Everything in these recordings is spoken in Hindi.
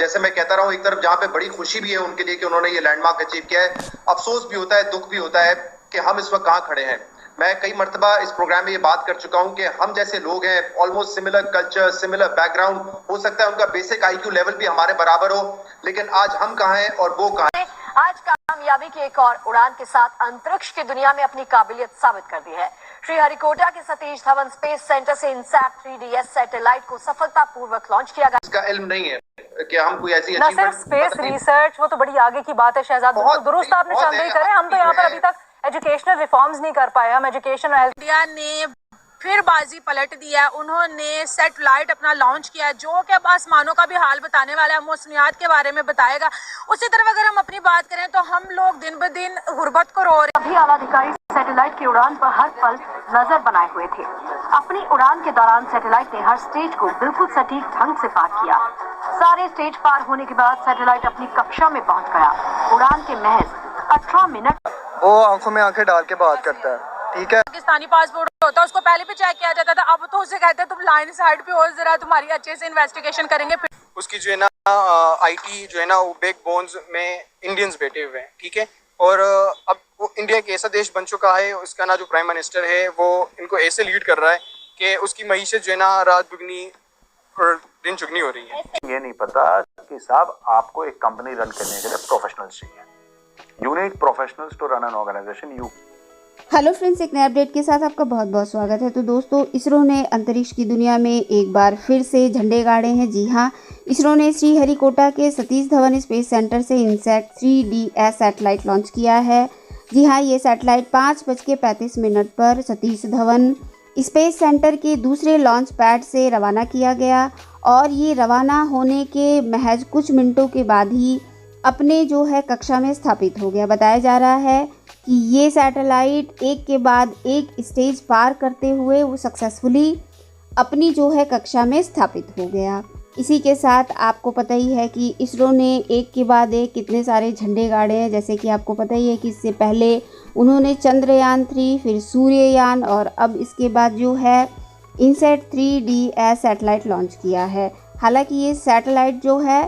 जैसे मैं कहता रहा हूँ, एक तरफ जहाँ पे बड़ी खुशी भी है उनके लिए कि उन्होंने ये लैंडमार्क अचीव किया है, अफसोस भी होता है, दुख भी होता है कि हम इस वक्त कहाँ खड़े हैं। मैं कई मर्तबा इस प्रोग्राम में ये बात कर चुका हूँ कि हम जैसे लोग हैं, almost similar culture, similar background, हो सकता है उनका बेसिक IQ लेवल भी हमारे बराबर हो, लेकिन आज हम कहाँ हैं और वो कहाँ हैं। आज कामयाबी की एक और उड़ान के साथ अंतरिक्ष की दुनिया में अपनी काबिलियत साबित कर दी है। श्रीहरिकोटा के सतीश धवन स्पेस सेंटर से इनसैट 3DS सैटेलाइट को सफलतापूर्वक लॉन्च किया गया। इसका इल्म नहीं है कि हम कोई ऐसी न सिर्फ स्पेस रिसर्च, वो तो बड़ी आगे की बात है शहजाद, बिल्कुल दुरुस्त आपने शानदार करें। हम तो यहाँ पर अभी तक एजुकेशनल रिफॉर्म्स नहीं कर पाए। हम एजुकेशन और इंडिया ने फिर बाजी पलट दिया। उन्होंने सैटेलाइट अपना लॉन्च किया जो कि अब आसमानों का भी हाल बताने वाला है, मौसमियात के बारे में बताएगा। उसी तरफ अगर हम अपनी बात करें तो हम लोग दिन ब दिन गुर्बत को रो रहे हैं। सभी आला अधिकारी सैटेलाइट की उड़ान पर हर पल नजर बनाए हुए थे। अपनी उड़ान के दौरान सैटेलाइट ने हर स्टेज को बिल्कुल सटीक ढंग से पार किया। सारे स्टेज पार होने के बाद सैटेलाइट अपनी कक्षा में पहुंच गया। उड़ान के महज 18 मिनट वो आंखों में आंखें डाल के बात करता है, ठीक है। पाकिस्तानी पासपोर्ट होता है उसको पहले भी चेक किया जाता था, अब तो उसे कहते हैं तुम लाइन साइड पे हो, जरा तुम्हारी अच्छे से इन्वेस्टिगेशन करेंगे। उसकी जो है ना IT जो है ना वो बैक बोन्स में इंडियंस बैठे हुए हैं, ठीक है। और अब वो इंडिया के ऐसा देश बन चुका है, उसका ना जो प्राइम मिनिस्टर है वो इनको ऐसे लीड कर रहा है कि उसकी मईशत जो है ना रात दुगनी और दिन चुगनी हो रही है। ये नहीं पता कि साहब आपको एक कंपनी रन करने के लिए प्रोफेशनल्स चाहिए। You need professionals to run an organization. Hello friends, एक नए अपडेट के साथ आपका बहुत बहुत स्वागत है। तो दोस्तों, इसरो ने अंतरिक्ष की दुनिया में एक बार फिर से झंडे गाड़े हैं। जी हाँ, इसरो ने श्रीहरिकोटा के सतीश धवन स्पेस सेंटर से इनसैट 3DS सैटेलाइट लॉन्च किया है। जी हाँ, ये सैटेलाइट 5:35 पर सतीश धवन स्पेस सेंटर के दूसरे लॉन्च पैड से रवाना किया गया और ये रवाना होने के महज कुछ मिनटों के बाद ही अपने जो है कक्षा में स्थापित हो गया। बताया जा रहा है कि ये सैटेलाइट एक के बाद एक स्टेज पार करते हुए वो सक्सेसफुली अपनी जो है कक्षा में स्थापित हो गया। इसी के साथ आपको पता ही है कि इसरो ने एक के बाद एक कितने सारे झंडे गाड़े हैं। जैसे कि आपको पता ही है कि इससे पहले उन्होंने चंद्रयान 3, फिर सूर्ययान और अब इसके बाद जो है इनसैट 3DS सैटेलाइट लॉन्च किया है। हालांकि ये सैटेलाइट जो है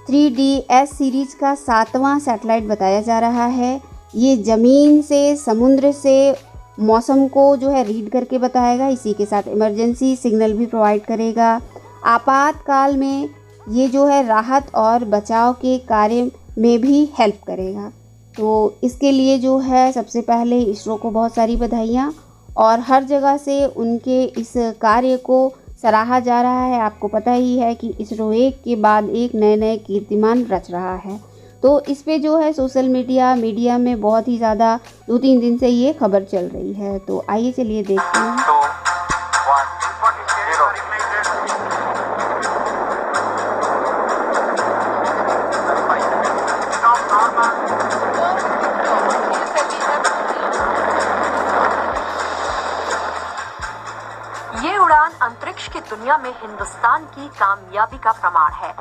3DS सीरीज का 7वां सैटेलाइट बताया जा रहा है। ये ज़मीन से, समुद्र से मौसम को जो है रीड करके बताएगा। इसी के साथ इमरजेंसी सिग्नल भी प्रोवाइड करेगा। आपातकाल में ये जो है राहत और बचाव के कार्य में भी हेल्प करेगा। तो इसके लिए जो है सबसे पहले इसरो को बहुत सारी बधाइयाँ, और हर जगह से उनके इस कार्य को सराहा जा रहा है। आपको पता ही है कि इसरो एक के बाद एक नए नए कीर्तिमान रच रहा है। तो इस पे जो है सोशल मीडिया में बहुत ही ज़्यादा 2-3 दिन से ये खबर चल रही है। तो आइए चलिए देखते हैं। ये उड़ान अंतरिक्ष की दुनिया में हिंदुस्तान की कामयाबी का प्रमाण है।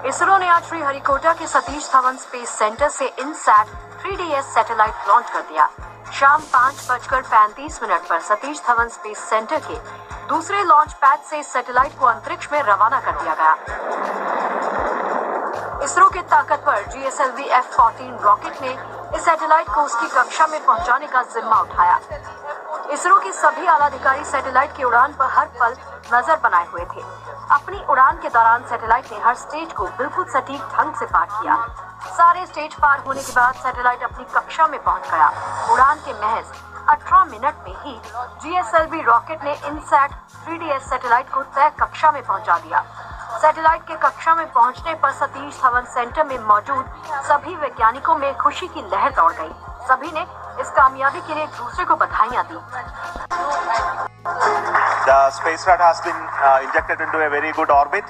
इसरो ने आज श्रीहरिकोटा के सतीश धवन स्पेस सेंटर से इनसैट 3DS सैटेलाइट लॉन्च कर दिया। शाम 5:35 पर सतीश धवन स्पेस सेंटर के दूसरे लॉन्च पैड से इस सैटेलाइट को अंतरिक्ष में रवाना कर दिया गया। इसरो के ताकतवर GSLV F-14 रॉकेट ने इस सैटेलाइट को उसकी कक्षा में पहुंचाने का जिम्मा उठाया। इसरो के सभी आला अधिकारी सैटेलाइट की उड़ान पर हर पल नजर बनाए हुए थे। अपनी उड़ान के दौरान सैटेलाइट ने हर स्टेज को बिल्कुल सटीक ढंग से पार किया। सारे स्टेज पार होने के बाद सैटेलाइट अपनी कक्षा में पहुंच गया। उड़ान के महज 18 मिनट में ही GSLV रॉकेट ने इनसैट 3DS सैटेलाइट को तय कक्षा में पहुंचा दिया। सैटेलाइट के कक्षा में पहुंचने पर सतीश धवन सेंटर में मौजूद सभी वैज्ञानिकों में खुशी की लहर दौड़ गई। सभी ने इस कामयाबी के लिए एक दूसरे को बधाइयां दी। The spacecraft has been injected into a very good orbit.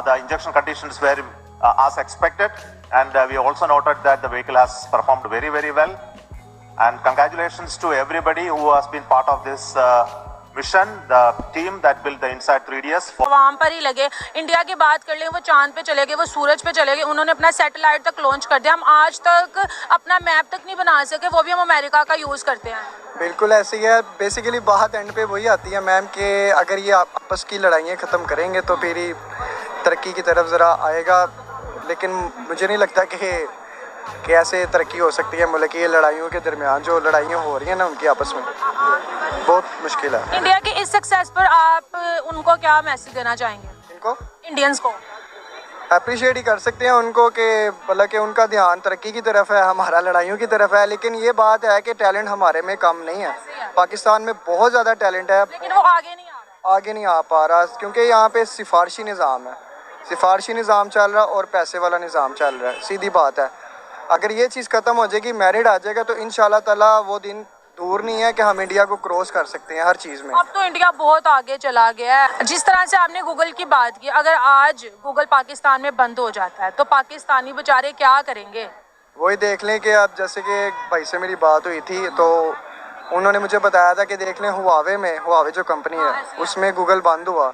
The injection conditions were as expected, and we also noted that the vehicle has performed very, very well. And congratulations to everybody who has been part of this mission, the team that built the InSat 3DS. वहाँ पर ही लगे। इंडिया की बात कर ले, वो चांद पे चले गए, वो सूरज पे चले गए, उन्होंने अपना सैटेलाइट तक लॉन्च कर दिया। हम आज तक अपना मैप तक नहीं बना सके, वो भी हम अमेरिका का यूज़ करते हैं। बिल्कुल ऐसे ही है। बेसिकली बात एंड पे वही आती है मैम कि अगर ये आपस की लड़ाइयाँ ख़त्म करेंगे तो फिर ही तरक्की की तरफ ज़रा आएगा, लेकिन मुझे नहीं लगता कि ऐसे तरक्की हो सकती है। मुल्क की लड़ाइयों के दरमियान जो लड़ाइयाँ हो रही हैं ना उनकी आपस में, बहुत मुश्किल है। इंडिया की इस सक्सेस पर आप उनको क्या मैसेज देना चाहेंगे? इनको इंडियंस को अप्रिशिएट ही कर सकते हैं उनको कि मतलब कि उनका ध्यान तरक्की की तरफ है, हमारा लड़ाइयों की तरफ है। लेकिन ये बात है कि टैलेंट हमारे में कम नहीं है, पाकिस्तान में बहुत ज़्यादा टैलेंट है, लेकिन वो आगे नहीं आ रहा। आगे नहीं आ पा रहा क्योंकि यहाँ पे सिफारशी निज़ाम है, सिफारशी निज़ाम चल रहा और पैसे वाला निज़ाम चल रहा है। सीधी बात है, अगर ये चीज़ ख़त्म हो जाएगी, मेरिट आ जाएगा तो इंशाल्लाह ताला वो दिन दूर नहीं है कि हम इंडिया को क्रॉस कर सकते हैं हर चीज़ में। अब तो इंडिया बहुत आगे चला गया है। जिस तरह से आपने गूगल की बात की, अगर आज गूगल पाकिस्तान में बंद हो जाता है तो पाकिस्तानी बेचारे क्या करेंगे? वही देख लें कि अब जैसे कि एक भाई से मेरी बात हुई थी तो उन्होंने मुझे बताया था कि देख लें हुआवे जो कंपनी है उसमें गूगल बंद हुआ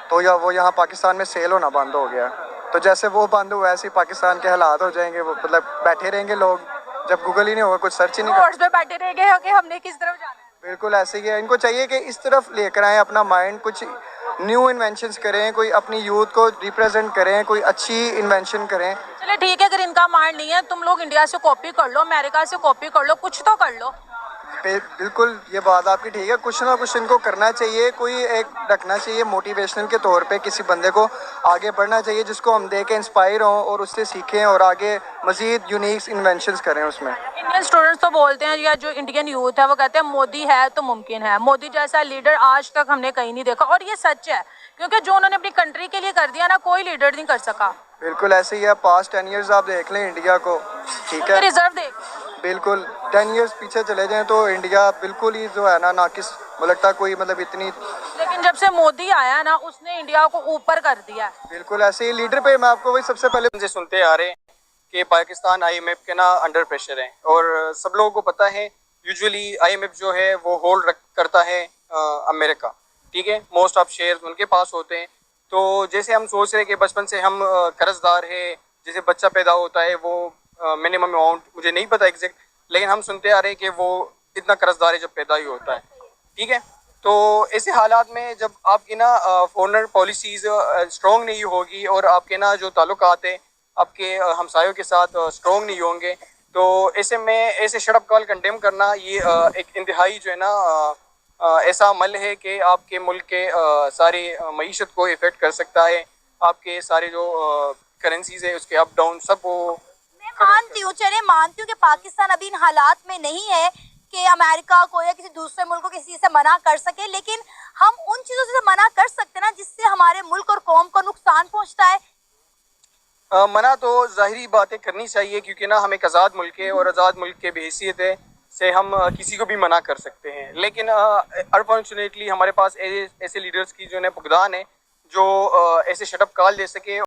तो या वो यहाँ पाकिस्तान में सेल होना बंद हो गया। तो जैसे वो बंद हुआ ऐसे ही पाकिस्तान के हालात हो जाएंगे। वो मतलब बैठे रहेंगे लोग, जब गूगल ही नहीं होगा कुछ सर्च ही नहीं बोर्ड्स पे बैठे रह गए कि हमने किस तरफ जाना है। बिल्कुल ऐसे ही है। इनको चाहिए कि इस तरफ लेकर आएँ अपना माइंड, कुछ न्यू इन्वेंशंस करें, कोई अपनी यूथ को रिप्रेजेंट करें, कोई अच्छी इन्वेंशन करें। चले ठीक है, अगर इनका माइंड नहीं है, तुम लोग इंडिया से कॉपी कर लो, अमेरिका से कॉपी कर लो, कुछ तो कर लो। बिल्कुल ये बात आपकी ठीक है, कुछ ना कुछ इनको करना चाहिए, कोई एक रखना चाहिए मोटिवेशनल के तौर पे, किसी बंदे को आगे बढ़ना चाहिए जिसको हम देख के इंस्पायर हों और उससे सीखें और आगे मज़ीद यूनिक इन्वेंशंस करें उसमें। इंडियन स्टूडेंट्स तो बोलते हैं या जो इंडियन यूथ है वो कहते हैं मोदी है तो मुमकिन है। मोदी जैसा लीडर आज तक हमने कहीं नहीं देखा और ये सच है, क्योंकि जो उन्होंने अपनी कंट्री के लिए कर दिया ना, कोई लीडर नहीं कर सका। बिल्कुल ऐसे ही है। पास्ट 10 ईयर्स आप देख लें इंडिया को, ठीक है, रिजर्व देख, बिल्कुल 10 ईयर्स पीछे चले जाएं तो इंडिया बिल्कुल ही जो है ना नाकिस लगता, कोई मतलब इतनी। लेकिन जब से मोदी आया ना उसने इंडिया को ऊपर कर दिया। बिल्कुल ऐसे ही लीडर पे मैं आपको वही सबसे पहले सुनते आ रहे हैं कि पाकिस्तान IMF के ना अंडर प्रेशर है और सब लोगों को पता है यूजुअली IMF जो है वो होल्ड करता है अमेरिका, ठीक है, मोस्ट ऑफ शेयर्स उनके पास होते हैं। तो जैसे हम सोच रहे हैं कि बचपन से हम कर्जदार है, जैसे बच्चा पैदा होता है वो मिनिमम अमाउंट मुझे नहीं पता एग्जैक्ट, लेकिन हम सुनते आ रहे हैं कि वो इतना कर्जदार है जब पैदा ही होता है, ठीक है। तो ऐसे हालात में जब आपकी ना फॉरेन पॉलिसीज़ स्ट्रॉन्ग नहीं होगी और आपके ना जो ताल्लुकात है आपके हमसायों के साथ स्ट्रॉन्ग नहीं होंगे, तो ऐसे में ऐसे शट अप कॉल कंडेम करना ये एक इंतहाई जो है ना ऐसा अमल है कि आपके मुल्क के सारी मईशत को इफ़ेक्ट कर सकता है। आपके सारे जो करेंसीज है उसके अप डाउन सब वो मानती हूँ कि पाकिस्तान अभी इन हालात में नहीं है कि अमेरिका को या किसी दूसरे मुल्क को किसी से मना कर सके, लेकिन हम उन चीज़ों से मना कर सकते हैं ना जिससे हमारे मुल्क और कौम को नुकसान पहुंचता है। मना तो जाहिरी बातें करनी चाहिए क्योंकि ना हम एक आज़ाद मुल्क है और आज़ाद मुल्क के बहैसियत है से हम किसी को भी मना कर सकते हैं। लेकिन अनफॉर्चुनेटली हमारे पास ऐसे लीडर्स की जो है फुकदान है जो ऐसे शट अप कॉल दे सके।